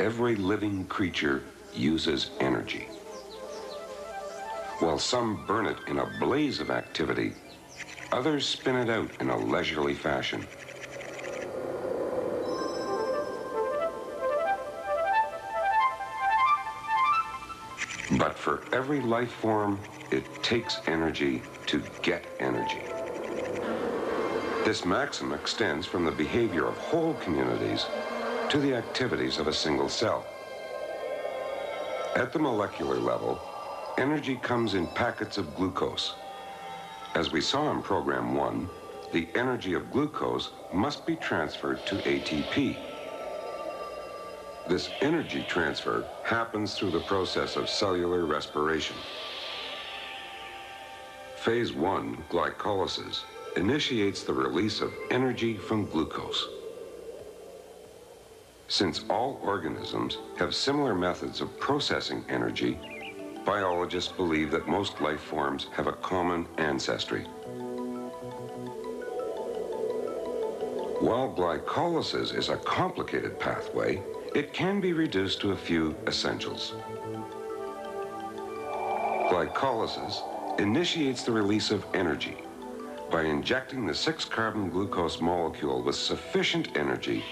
every living creature uses energy. While some burn it in a blaze of activity, others spin it out in a leisurely fashion. But for every life form, it takes energy to get energy. This maxim extends from the behavior of whole communities to the activities of a single cell. At the molecular level, energy comes in packets of glucose. As we saw in Program 1, the energy of glucose must be transferred to ATP. This energy transfer happens through the process of cellular respiration. Phase 1, glycolysis, initiates the release of energy from glucose. Since all organisms have similar methods of processing energy, biologists believe that most life forms have a common ancestry. While glycolysis is a complicated pathway, it can be reduced to a few essentials. Glycolysis initiates the release of energy by injecting the 6-carbon glucose molecule with sufficient energy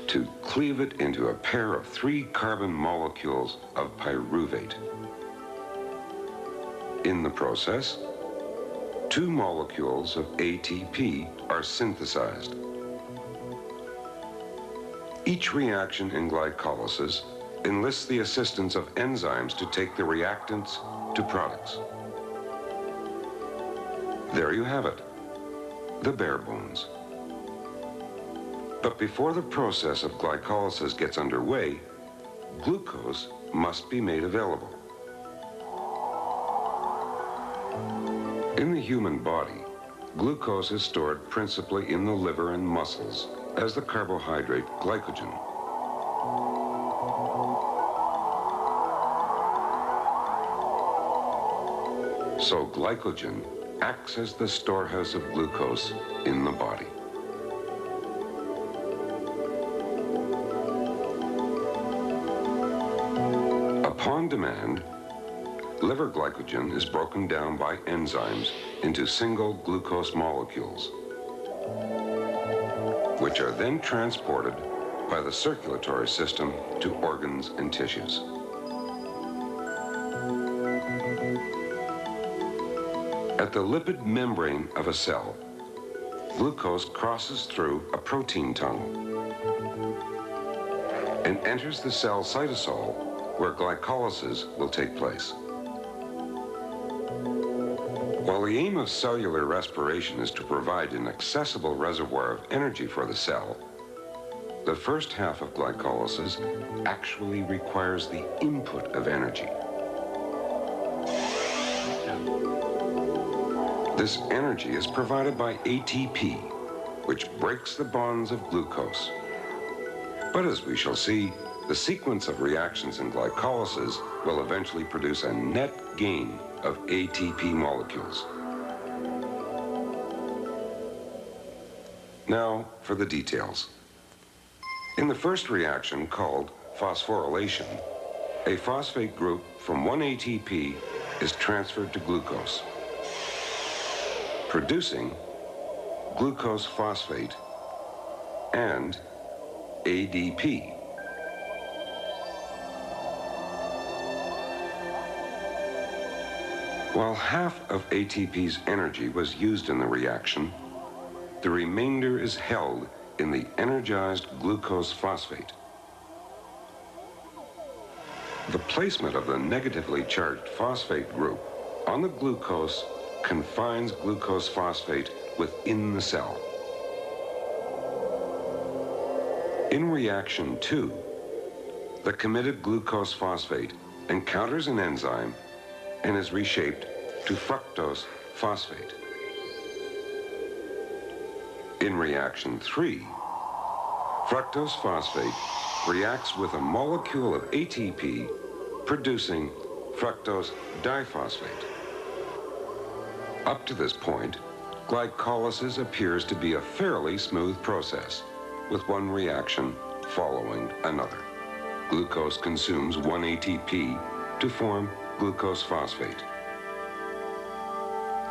to cleave it into a pair of 3-carbon molecules of pyruvate. In the process, 2 molecules of ATP are synthesized. Each reaction in glycolysis enlists the assistance of enzymes to take the reactants to products. There you have it, the bare bones. But before the process of glycolysis gets underway, glucose must be made available. In the human body, glucose is stored principally in the liver and muscles as the carbohydrate glycogen. So glycogen acts as the storehouse of glucose in the body. Upon demand, liver glycogen is broken down by enzymes into single glucose molecules, which are then transported by the circulatory system to organs and tissues. At the lipid membrane of a cell, glucose crosses through a protein tunnel and enters the cell cytosol, where glycolysis will take place. While the aim of cellular respiration is to provide an accessible reservoir of energy for the cell, the first half of glycolysis actually requires the input of energy. This energy is provided by ATP, which breaks the bonds of glucose. But as we shall see, the sequence of reactions in glycolysis will eventually produce a net gain of ATP molecules. Now for the details. In the first reaction, called phosphorylation, a phosphate group from one ATP is transferred to glucose, producing glucose phosphate and ADP. While half of ATP's energy was used in the reaction, the remainder is held in the energized glucose phosphate. The placement of the negatively charged phosphate group on the glucose confines glucose phosphate within the cell. In reaction 2, the committed glucose phosphate encounters an enzyme and is reshaped to fructose phosphate. In reaction 3, fructose phosphate reacts with a molecule of ATP, producing fructose diphosphate. Up to this point, glycolysis appears to be a fairly smooth process, with one reaction following another. Glucose consumes 1 ATP to form glucose phosphate,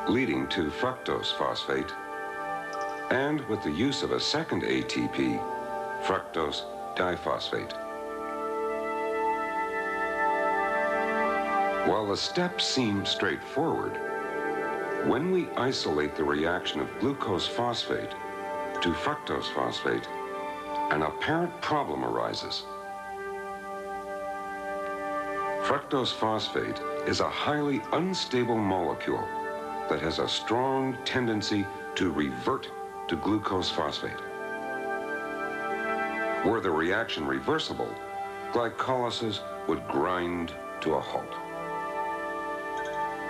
leading to fructose phosphate, and with the use of a second ATP, fructose diphosphate. While the steps seem straightforward, when we isolate the reaction of glucose phosphate to fructose phosphate, an apparent problem arises. Fructose phosphate is a highly unstable molecule that has a strong tendency to revert to glucose phosphate. Were the reaction reversible, glycolysis would grind to a halt.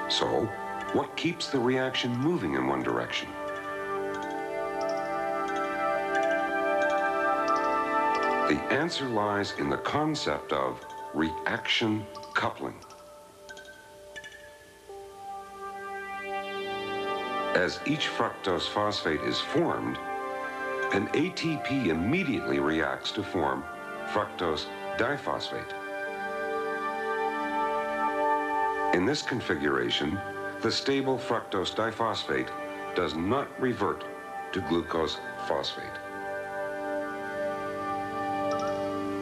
So, what keeps the reaction moving in one direction? The answer lies in the concept of reaction coupling. As each fructose phosphate is formed, an ATP immediately reacts to form fructose diphosphate. In this configuration, the stable fructose diphosphate does not revert to glucose phosphate.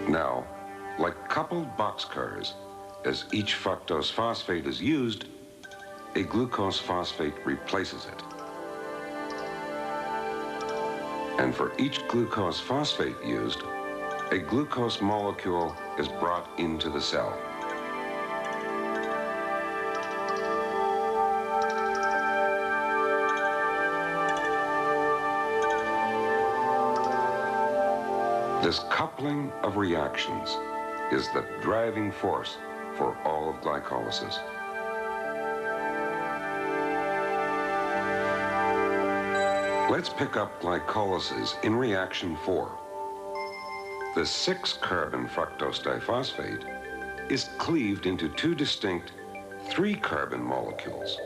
Now, like coupled boxcars, as each fructose phosphate is used, a glucose phosphate replaces it. And for each glucose phosphate used, a glucose molecule is brought into the cell. This coupling of reactions is the driving force for all of glycolysis. Let's pick up glycolysis in reaction 4. The 6-carbon fructose diphosphate is cleaved into 2 distinct 3-carbon molecules,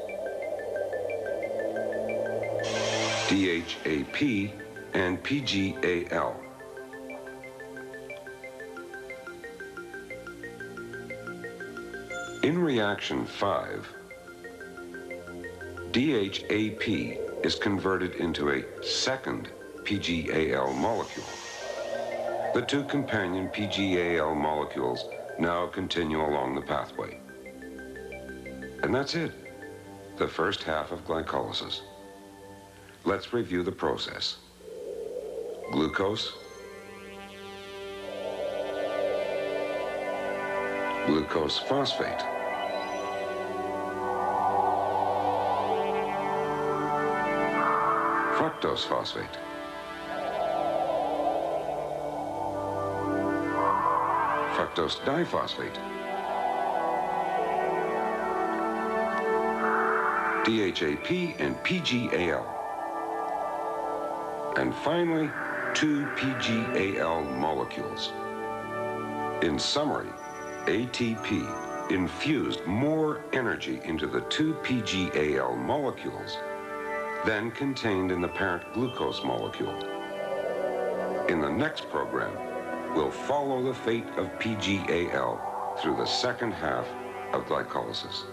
DHAP and PGAL. In reaction 5, DHAP is converted into a second PGAL molecule. The 2 companion PGAL molecules now continue along the pathway. And that's it, the first half of glycolysis. Let's review the process. Glucose, glucose phosphate, fructose phosphate, fructose diphosphate, DHAP and PGAL, and finally 2 PGAL molecules. In summary, ATP infused more energy into the 2 PGAL molecules than contained in the parent glucose molecule. In the next program, we'll follow the fate of PGAL through the second half of glycolysis.